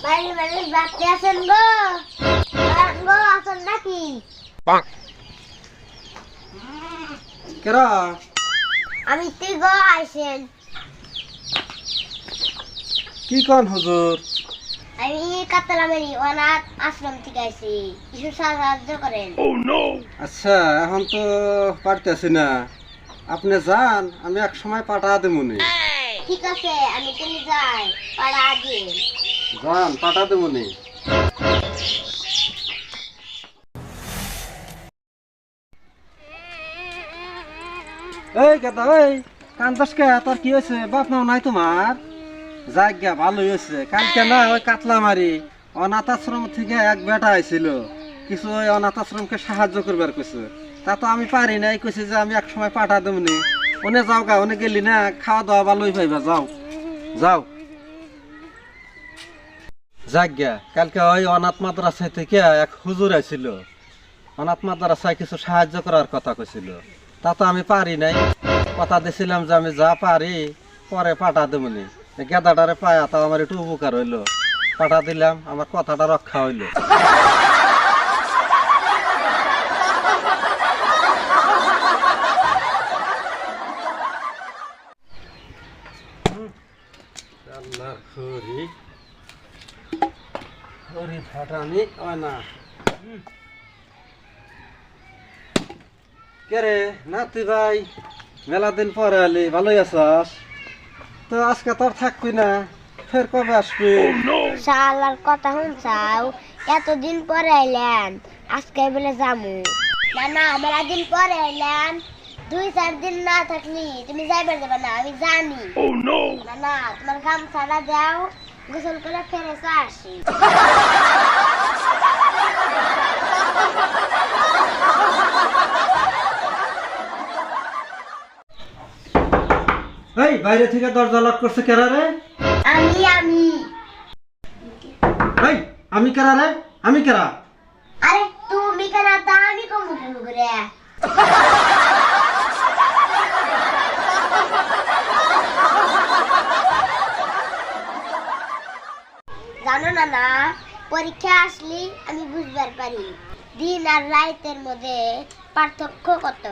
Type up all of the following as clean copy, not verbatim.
বাইরে বাইরে বাচ্চা আছেন গো, গো আছেন নাকি? কেরা আমি তুই গো আইসেন। কি কন হুজুর? আমি কাতালামেরি অনাথ আশ্রম থেকে আইছি, কিছু সাহায্য করেন। আচ্ছা, এখন তো পারতেছি না, আপনি যান, আমি এক সময় পাঠা দেবনি। ঠিক আছে, আমি তুমি যাই পাড়া দিন। যান, পাঠা দেবনি। এই কেতা, এই কান্দাস কে, তোর কি হয়েছে? বাপ মাও নাই তোমার? যাক গা, ভালোই হয়েছে। কালকে না ওই কাতলা মারি অনাথ আশ্রম থেকে এক বেটা আইছিল, কিছু ওই অনাথ আশ্রমকে সাহায্য করবার কইছে। তা তো আমি পারি নাই, কইছে যে আমি এক সময় পাঠা দেবনি। ওনে যাও গা, ওনে গেলি না, খাওয়া দাওয়া ভালোই পাইবা, যাও যাও। যাক গা, কালকে ওই অনাথ মাদ্রাসা থেকে এক হুজুর আইছিল, অনাথ মাদ্রাসায় কিছু সাহায্য করার কথা কইছিল। তা তো আমি পারি নাই, কথা দিছিলাম যে আমি যা পারি পরে পাঠা দেবনি। গেদাটারে পায়া তাও আমার একটু উপকার হইলো, পাঠা দিলাম, আমার কথাটা রক্ষা হইলো। আল্লাহর খড়ি খড়ি ফাটানি হয় না। কে রে নাতি ভাই, মেলা দিন পরে আলি, ভালোই আছাস? তো আজকে তোর থাকবি না, ফের কবে আসবি? শালার কথা শুনছাও, এতদিন পরে আইলেন, আজকে বলে যামু। না না, মেলা দিন পরে আইলেন, 2-4 দিন না থাকলি তুমি যাইবার যাবে না, আমি জানি। না না, তোমার গামছাটা দাও, গোসল করে ফেরে আসি। এই বাইরে থেকে দরজা লক করছে কেরা রে? আমি এই আমি কেরা রে? আমি কেরা? আরে তুমি কেন, তা আমি কম করে। জানো না না, পরীক্ষা আসলে আমি বুঝবার পারি দিন আর রাতের মধ্যে পার্থক্য কত।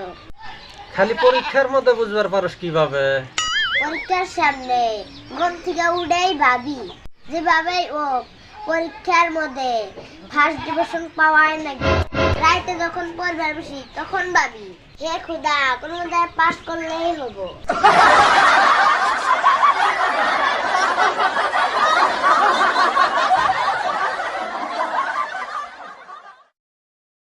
খালি পরীক্ষার মধ্যে বুঝবার পারস কিভাবে? পরীক্ষার সামনে ঘুম থেকে উঠেই ভাবি, যেভাবে ও পরীক্ষার মধ্যে ফার্স্ট ডিভিশন পাওয়ায় নাকি। রাতে যখন পড়বার বসি তখন ভাবি, হে খুদা, কোনো মধ্যে পাস করলেই হবো।